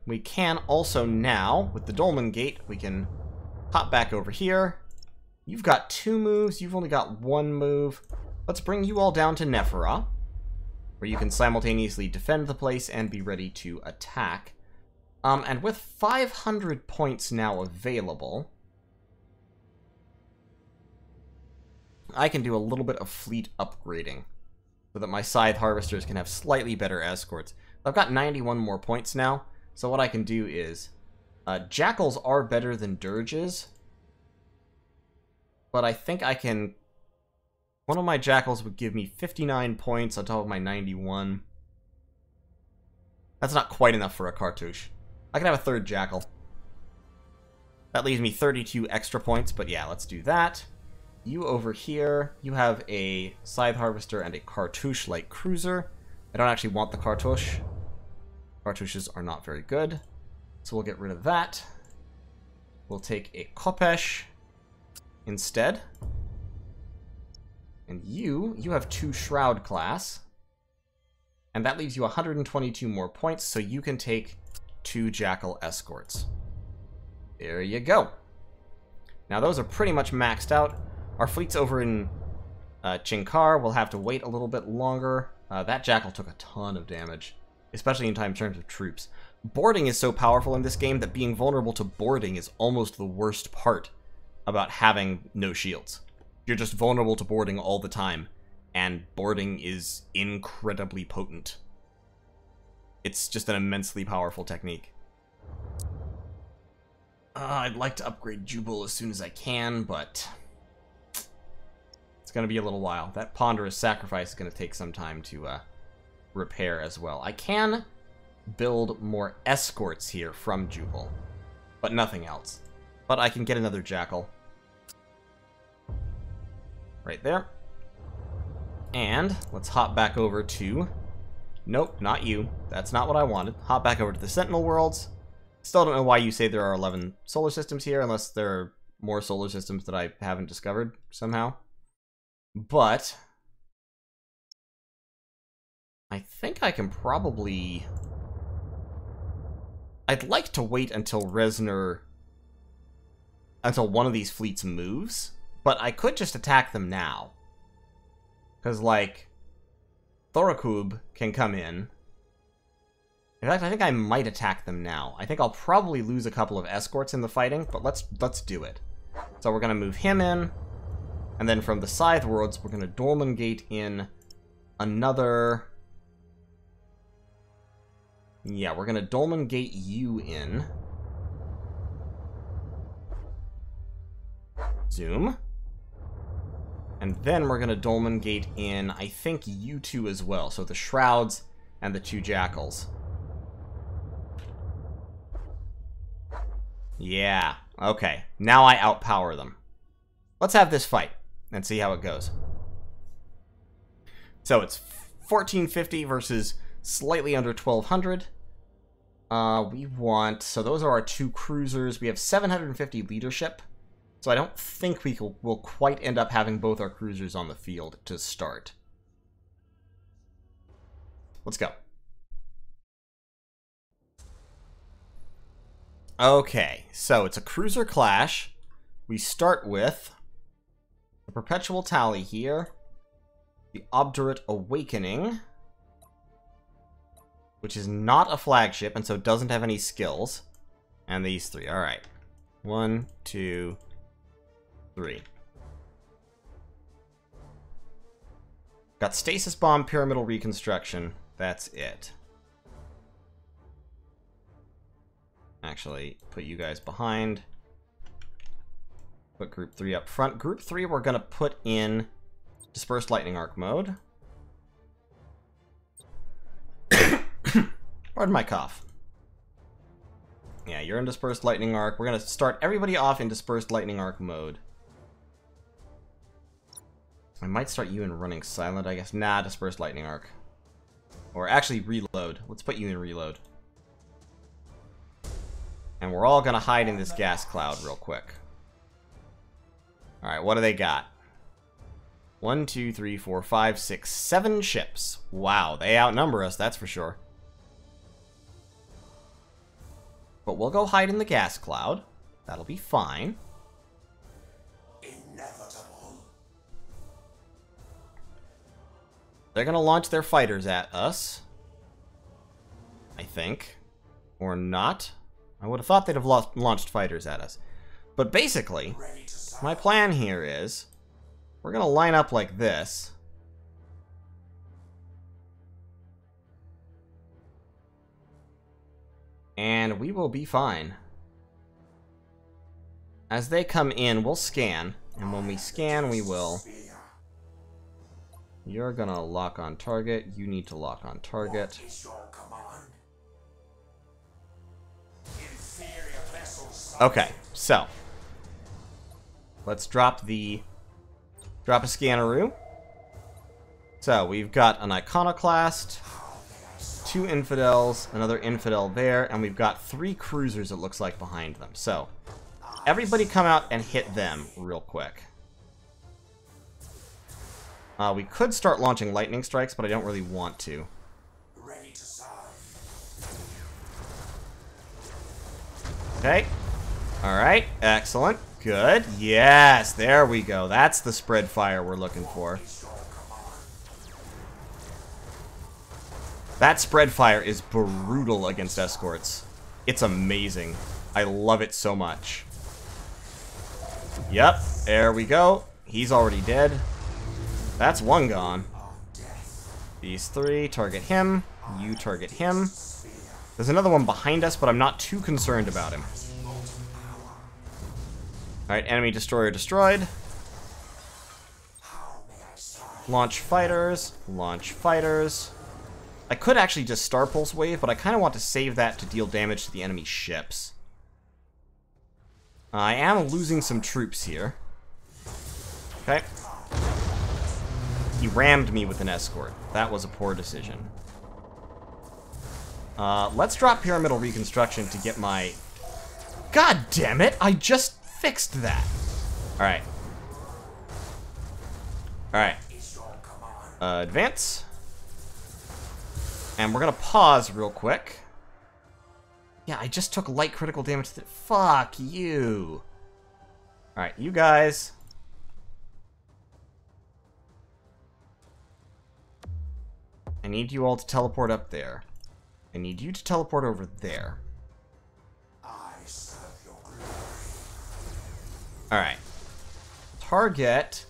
We can also now, with the Dolmen Gate, we can hop back over here. You've got 2 moves, you've only got 1 move. Let's bring you all down to Nephra, where you can simultaneously defend the place and be ready to attack. And with 500 points now available, I can do a little bit of fleet upgrading so that my Scythe Harvesters can have slightly better escorts. I've got 91 more points now, so what I can do is... Jackals are better than Dirges, but I think I can... One of my Jackals would give me 59 points on top of my 91. That's not quite enough for a cartouche. I can have a 3rd Jackal. That leaves me 32 extra points, but yeah, let's do that. You over here, you have a Scythe Harvester and a Cartouche Light Cruiser. I don't actually want the Cartouche. Cartouches are not very good, so we'll get rid of that. We'll take a Kopesh instead. And you have 2 Shroud class. And that leaves you 122 more points, so you can take 2 Jackal Escorts. There you go. Now those are pretty much maxed out. Our fleet's over in Chinkar. We'll have to wait a little bit longer. That Jackal took a ton of damage, especially in terms of troops. Boarding is so powerful in this game that being vulnerable to boarding is almost the worst part about having no shields. You're just vulnerable to boarding all the time, and boarding is incredibly potent. It's just an immensely powerful technique. I'd like to upgrade Jubal as soon as I can, but it's going to be a little while. That Ponderous Sacrifice is going to take some time to repair as well. I can build more escorts here from Jubal, but nothing else. But I can get another Jackal. Right there. And let's hop back over to... Nope, not you. That's not what I wanted. Hop back over to the Sentinel Worlds. Still don't know why you say there are 11 solar systems here, unless there are more solar systems that I haven't discovered somehow. But I think I can probably... I'd like to wait until Reznor... until one of these fleets moves, but I could just attack them now. Because, like, Thorakub can come in. In fact, I think I might attack them now. I think I'll probably lose a couple of escorts in the fighting, but let's do it. So we're going to move him in, and then from the Scythe Worlds, we're going to Dolmen Gate in another... Yeah, we're going to Dolmen Gate you in. Zoom. And then we're going to Dolmen Gate in, I think, you two as well. So the Shrouds and the 2 Jackals. Yeah, okay. Now I outpower them. Let's have this fight and see how it goes. So it's 1450 versus slightly under 1200. We want... So those are our 2 cruisers. We have 750 leadership. So I don't think we'll quite end up having both our cruisers on the field to start. Let's go. Okay, so it's a cruiser clash. We start with the Perpetual Tally here, the Obdurate Awakening, which is not a flagship and so doesn't have any skills, and these 3. All right, 1, 2, 3. Got Stasis Bomb, Pyramidal Reconstruction. That's it. Actually, put you guys behind. Put Group 3 up front. Group 3 we're going to put in Dispersed Lightning Arc mode. Pardon my cough. Yeah, you're in Dispersed Lightning Arc. We're going to start everybody off in Dispersed Lightning Arc mode. I might start you in Running Silent, I guess. Nah, Dispersed Lightning Arc. Or actually, Reload. Let's put you in Reload. And we're all going to hide in this gas cloud real quick. Alright, what do they got? 1, 2, 3, 4, 5, 6, 7 ships. Wow, they outnumber us, that's for sure. But we'll go hide in the gas cloud. That'll be fine. Inevitable. They're going to launch their fighters at us. I think. Or not. I would have thought they'd have launched fighters at us. But basically, my plan here is, we're going to line up like this. And we will be fine. As they come in, we'll scan. And when we scan, we will... You're going to lock on target. You need to lock on target. What is your command? Okay, so let's drop the Drop a scanneroo. So, we've got an iconoclast, 2 infidels, another infidel there, and we've got 3 cruisers, it looks like, behind them. So, everybody come out and hit them real quick. We could start launching lightning strikes, but I don't really want to. Ready to serve. Okay. Alright, excellent. Good. Yes, there we go. That's the spread fire we're looking for. That spread fire is brutal against escorts. It's amazing. I love it so much. Yep, there we go. He's already dead. That's one gone. These 3, target him. You target him. There's another one behind us, but I'm not too concerned about him. Alright, enemy destroyer destroyed. Launch fighters. Launch fighters. I could actually just Star Pulse Wave, but I kind of want to save that to deal damage to the enemy ships. I am losing some troops here. Okay. He rammed me with an escort. That was a poor decision. Let's drop Pyramidal Reconstruction to get my... God damn it! I just fixed that! Alright. Alright. Advance. And we're gonna pause real quick. Yeah, I just took light critical damage. Fuck you! Alright, you guys... I need you all to teleport up there. I need you to teleport over there. I serve your glory. Alright. Target...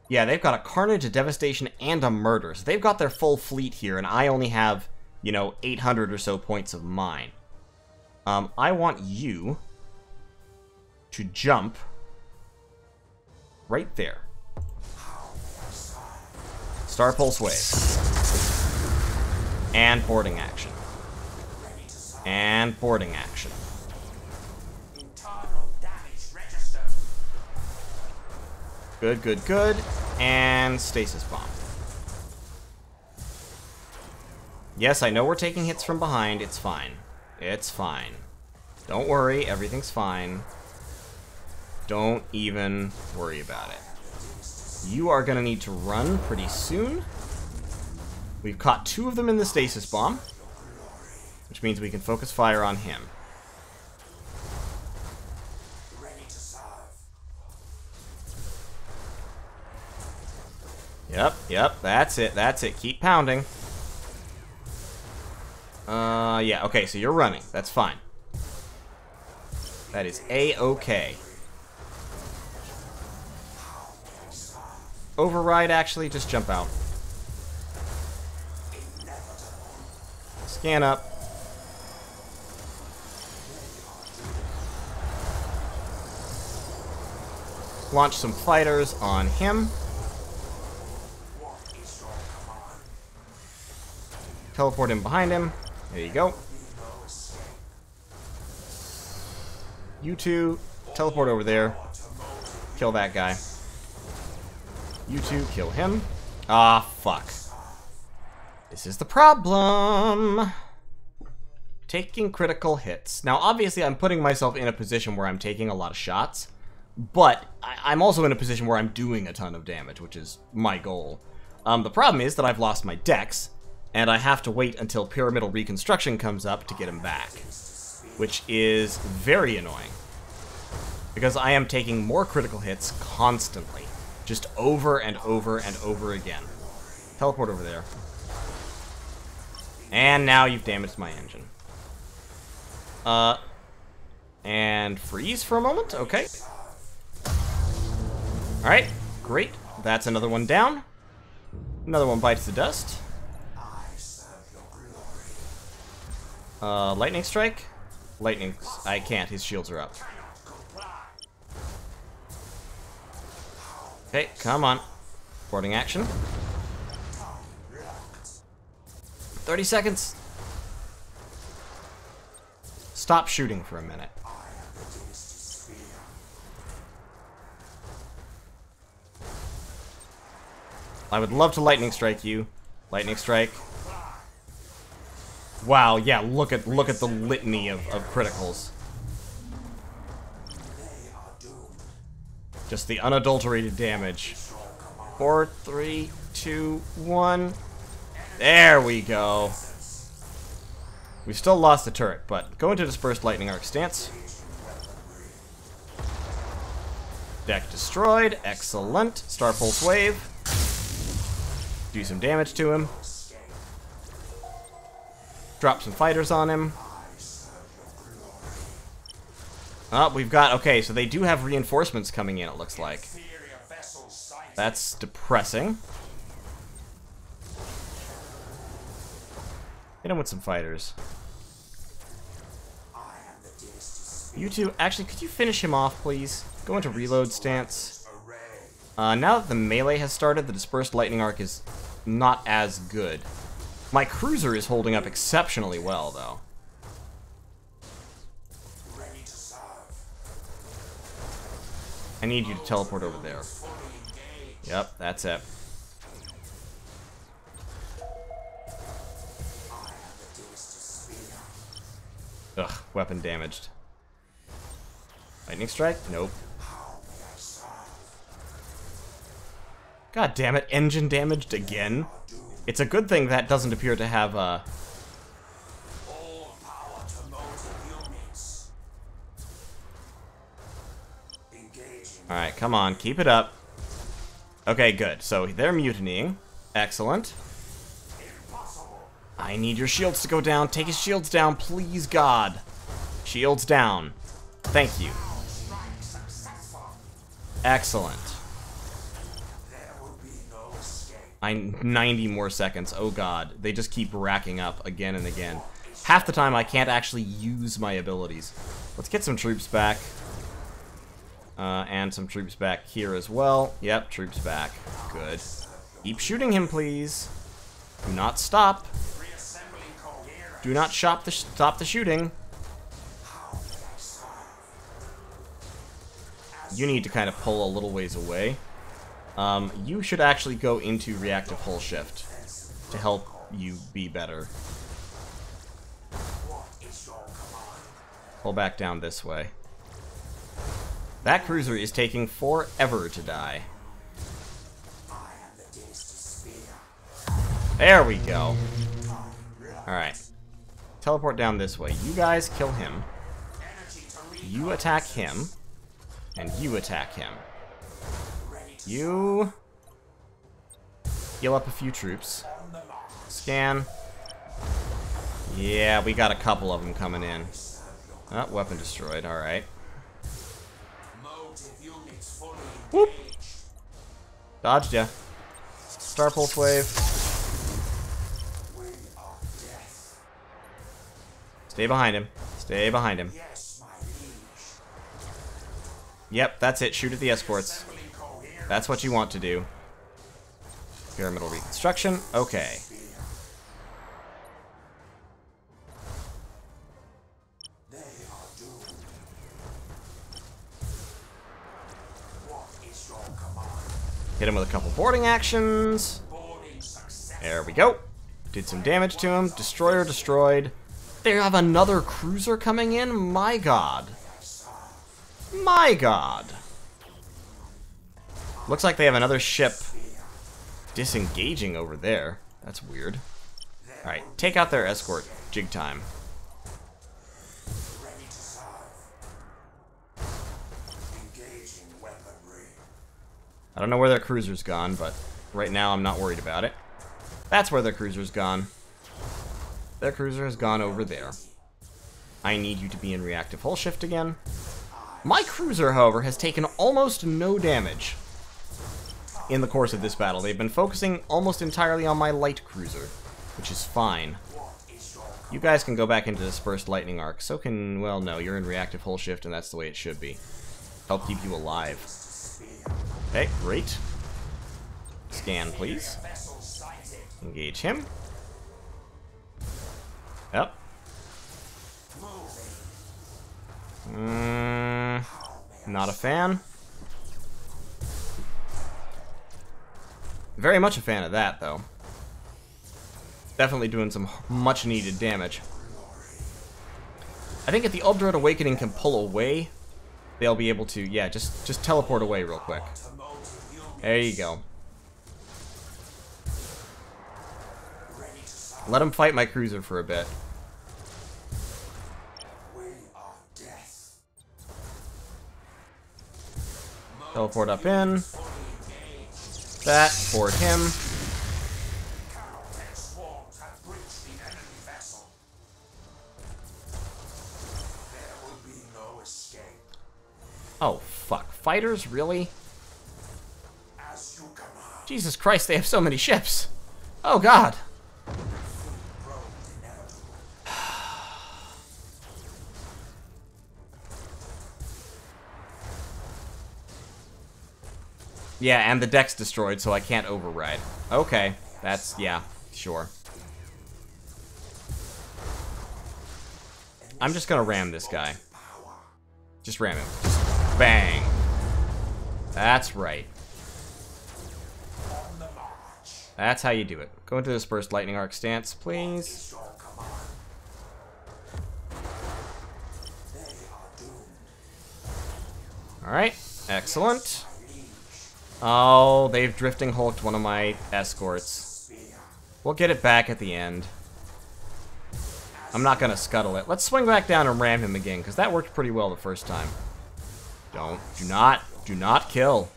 Yeah, they've got a Carnage, a Devastation, and a Murder. So they've got their full fleet here, and I only have, you know, 800 or so points of mine. I want you to jump right there. Star Pulse Wave. And boarding action. And boarding action. Internal damage register. Good, good, good. And Stasis Bomb. Yes, I know we're taking hits from behind. It's fine. It's fine. Don't worry, everything's fine. Don't even worry about it. You are gonna need to run pretty soon. We've caught 2 of them in the Stasis Bomb, which means we can focus fire on him. Ready to serve. Yep, that's it. Keep pounding. Yeah, okay, so you're running. That's fine. That is A-okay. Override, actually, just jump out. Scan up. Launch some fighters on him. Teleport him behind him. There you go. You two, teleport over there. Kill that guy. You two, kill him. Ah, fuck. This is the problem. Taking critical hits. Now, obviously, I'm putting myself in a position where I'm taking a lot of shots, but I'm also in a position where I'm doing a ton of damage, which is my goal. The problem is that I've lost my dex, and I have to wait until Pyramidal Reconstruction comes up to get him back, which is very annoying, because I am taking more critical hits constantly, just over and over and over again. Teleport over there. And now you've damaged my engine. And freeze for a moment? Okay. Alright, great. That's another one down. Another one bites the dust. Lightning strike? Lightning... I can't, his shields are up. Okay, come on. Boarding action. 30 seconds. Stop shooting for a minute. I would love to lightning strike you. Lightning strike. Wow, yeah, look at the litany of criticals. Just the unadulterated damage. 4, 3, 2, 1. There we go. We still lost the turret, but go into dispersed lightning arc stance. Deck destroyed. Excellent. Star Pulse Wave. Do some damage to him. Drop some fighters on him. Oh, we've got... Okay, so they do have reinforcements coming in, it looks like. That's depressing. Hit him with some fighters. You two... Actually, could you finish him off, please? Go into reload stance. Now that the melee has started, the dispersed lightning arc is not as good. My cruiser is holding up exceptionally well, though. I need you to teleport over there. Yep, that's it. Ugh, weapon damaged. Lightning strike? Nope. God damn it, engine damaged again? It's a good thing that doesn't appear to have Alright, come on, keep it up. Okay, good. So they're mutinying. Excellent. I need your shields to go down. Take his shields down, please, God. Shields down. Thank you. Excellent. 90 more seconds. Oh god. They just keep racking up again and again. Half the time I can't actually use my abilities. Let's get some troops back. And some troops back here as well. Yep, troops back. Good. Keep shooting him, please. Do not stop. Do not stop the shooting. You need to kind of pull a little ways away. You should actually go into reactive hull shift to help you be better. Pull back down this way. That cruiser is taking forever to die. There we go. Alright. Teleport down this way. You guys kill him. You attack him. And you attack him. You heal up a few troops. Scan. Yeah, we got a couple of them coming in. Oh, weapon destroyed. Alright. Whoop. Dodged ya. Star Pulse Wave. Stay behind him. Stay behind him. Yep, that's it. Shoot at the escorts. That's what you want to do. Pyramidal reconstruction. Okay. Hit him with a couple boarding actions. There we go. Did some damage to him. Destroyer destroyed. They have another cruiser coming in? My god. My god. Looks like they have another ship disengaging over there. That's weird. Alright, take out their escort. Jig time. I don't know where their cruiser's gone, but right now I'm not worried about it. That's where their cruiser's gone. Their cruiser has gone over there. I need you to be in reactive hull shift again. My cruiser, however, has taken almost no damage in the course of this battle. They've been focusing almost entirely on my light cruiser, which is fine. You guys can go back into dispersed lightning arc. So can, well, no, you're in reactive hull shift, and that's the way it should be. Help keep you alive. Okay, great. Scan, please. Engage him. Yep. Not a fan. Very much a fan of that, though. Definitely doing some much-needed damage. I think if the Obdurate Awakening can pull away, they'll be able to, yeah, just teleport away real quick. There you go. Let him fight my cruiser for a bit. Teleport up in. That, board him. Oh, fuck. Fighters? Really? Jesus Christ, they have so many ships. Oh, God. Yeah, and the deck's destroyed, so I can't override. Okay, that's, yeah, sure. I'm just gonna ram this guy. Just ram him. Just bang. That's right. That's how you do it. Go into Dispersed Lightning Arc stance, please. Alright, excellent. Oh, they've Drifting Hulked one of my escorts. We'll get it back at the end. I'm not gonna scuttle it. Let's swing back down and ram him again, because that worked pretty well the first time. Do not kill.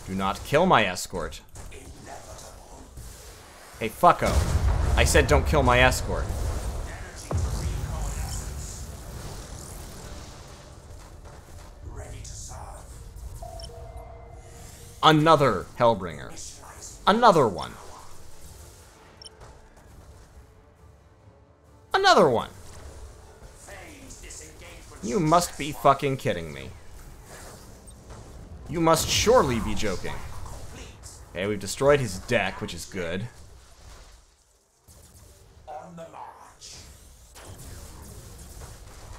Do not kill my escort. Hey, fucko. I said don't kill my escort. Another Hellbringer. Another one. Another one. You must be fucking kidding me. You must surely be joking. Okay, we've destroyed his deck, which is good.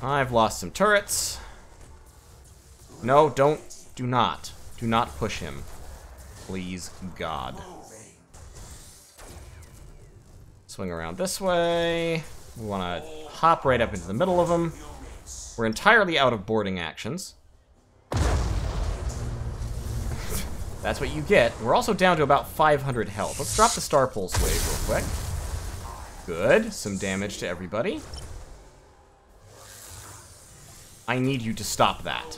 I've lost some turrets. No, don't. Do not. Do not push him. Please, God. Swing around this way. We want to hop right up into the middle of them. We're entirely out of boarding actions. That's what you get. We're also down to about 500 health. Let's drop the Star Pulse wave real quick. Good. Some damage to everybody. I need you to stop that.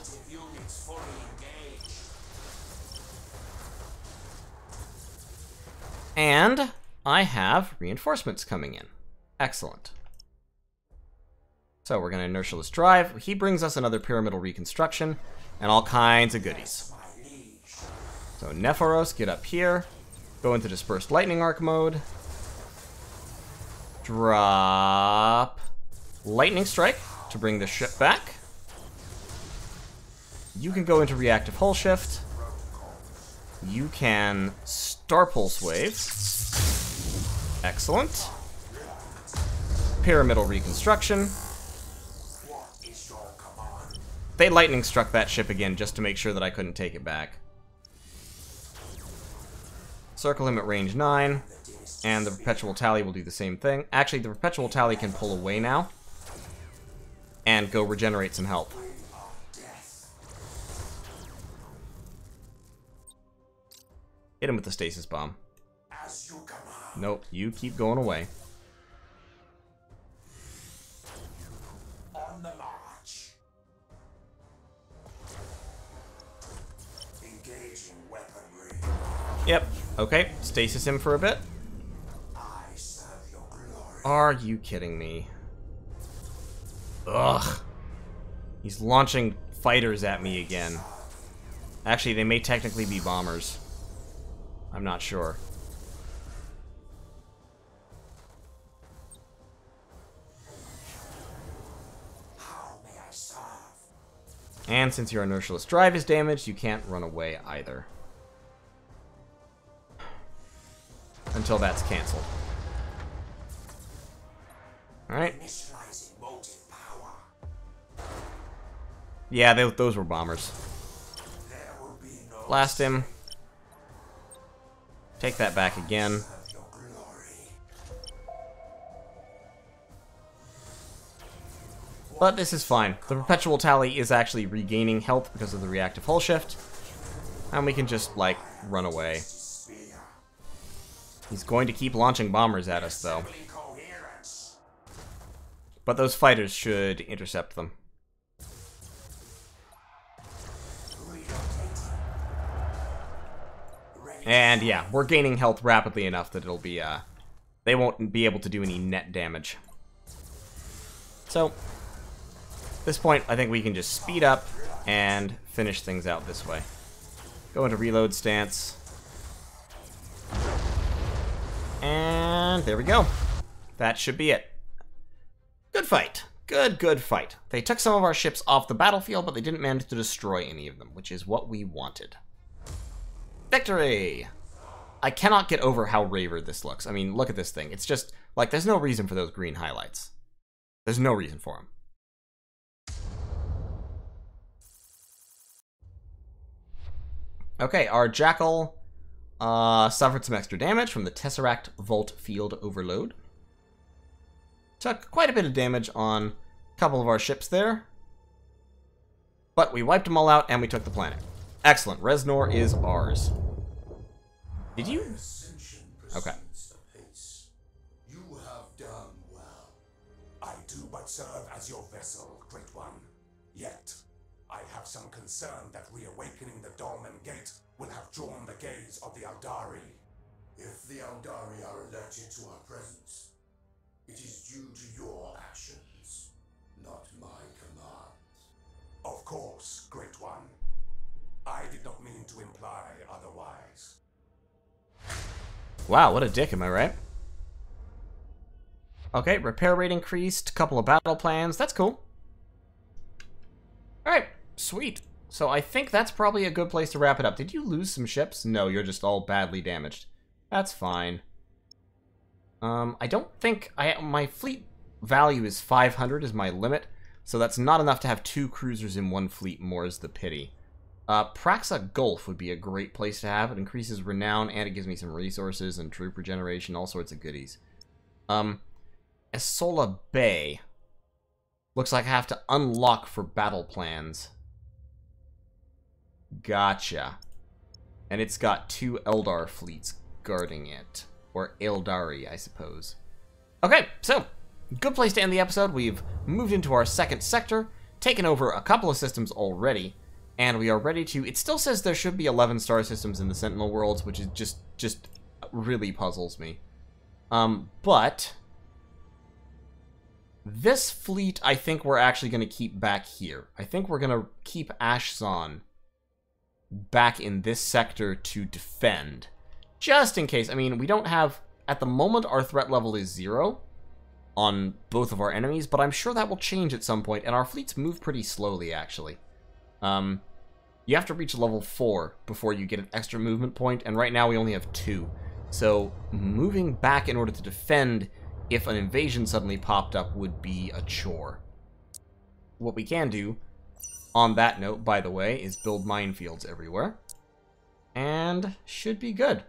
And I have reinforcements coming in. Excellent. So we're going to Inertialist Drive. He brings us another Pyramidal Reconstruction and all kinds of goodies. So Nephoros, get up here. Go into Dispersed Lightning Arc mode. Drop Lightning Strike to bring the ship back. You can go into Reactive Hull Shift. You can Star Pulse Wave. Excellent. Pyramidal Reconstruction. They lightning struck that ship again just to make sure that I couldn't take it back. Circle him at range 9. And the Perpetual Tally will do the same thing. Actually, the Perpetual Tally can pull away now. And go regenerate some health. Hit him with the Stasis Bomb. Nope, you keep going away. On the march. Engaging weaponry. Yep, okay. Stasis him for a bit. I serve your glory. Are you kidding me? Ugh. He's launching fighters at me again. Actually, they may technically be bombers. I'm not sure. How may I serve? And since your Inertialist Drive is damaged, you can't run away either. Until that's cancelled. Alright. Initializing motive power. Yeah, those were bombers. There will be no Blast him. Take that back again. But this is fine. The perpetual tally is actually regaining health because of the reactive hull shift. And we can just, like, run away. He's going to keep launching bombers at us, though. But those fighters should intercept them. And yeah, we're gaining health rapidly enough that it'll be, they won't be able to do any net damage. So, at this point, I think we can just speed up and finish things out this way. Go into reload stance. And there we go. That should be it. Good fight. Good fight. They took some of our ships off the battlefield, but they didn't manage to destroy any of them, which is what we wanted. Victory! I cannot get over how raver this looks. I mean, look at this thing. It's just, like, there's no reason for those green highlights. There's no reason for them. Okay, our Jackal suffered some extra damage from the Tesseract Vault Field Overload. Took quite a bit of damage on a couple of our ships there. But we wiped them all out and we took the planet. Excellent. Reznor is ours. Did you? Okay. You have done well. I do but serve as your vessel, Great One. Yet, I have some concern that reawakening the Dolmen Gate will have drawn the gaze of the Aldari. If the Aldari are alerted to our presence, it is due to your actions, not my command. Of course, Great One. I did not mean to imply otherwise. Wow, what a dick, am I right? Okay, repair rate increased, couple of battle plans, that's cool. Alright, sweet. So I think that's probably a good place to wrap it up. Did you lose some ships? No, you're just all badly damaged. That's fine. I don't think... my fleet value is 500 is my limit, so that's not enough to have 2 cruisers in one fleet, more is the pity. Praxa Gulf would be a great place to have. It increases renown, and it gives me some resources and troop regeneration, all sorts of goodies. Esola Bay. Looks like I have to unlock for battle plans. Gotcha. And it's got 2 Eldar fleets guarding it. Or Eldari, I suppose. Okay, so, good place to end the episode. We've moved into our second sector, taken over a couple of systems already, and we are ready to... It still says there should be 11 star systems in the Sentinel worlds, which is just really puzzles me. But this fleet, I think we're actually going to keep back here. I think we're going to keep Ashzon back in this sector to defend. Just in case. I mean, we don't have... At the moment, our threat level is 0 on both of our enemies, but I'm sure that will change at some point, and our fleets move pretty slowly, actually. You have to reach level 4 before you get an extra movement point, and right now we only have 2. So, moving back in order to defend if an invasion suddenly popped up would be a chore. What we can do, on that note, by the way, is build minefields everywhere. And should be good.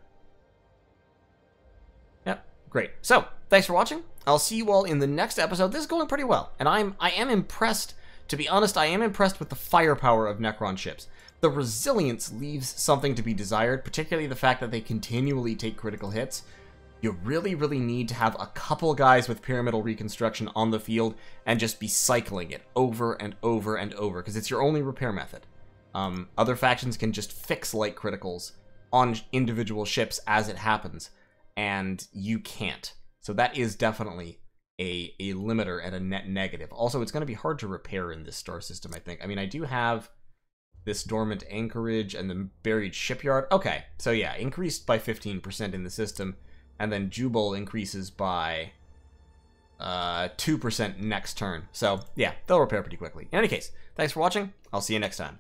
Yep, great. So, thanks for watching. I'll see you all in the next episode. This is going pretty well, and I am impressed. To be honest, I am impressed with the firepower of Necron ships. The resilience leaves something to be desired, particularly the fact that they continually take critical hits. You really, really need to have a couple guys with pyramidal reconstruction on the field and just be cycling it over and over and over, because it's your only repair method. Other factions can just fix light criticals on individual ships as it happens, and you can't. So that is definitely a limiter and a net negative. Also, it's going to be hard to repair in this star system, I think. I mean, I do have this dormant anchorage and the buried shipyard. Okay, so yeah, increased by 15% in the system, and then Jubal increases by 2% next turn. So yeah, they'll repair pretty quickly. In any case, thanks for watching. I'll see you next time.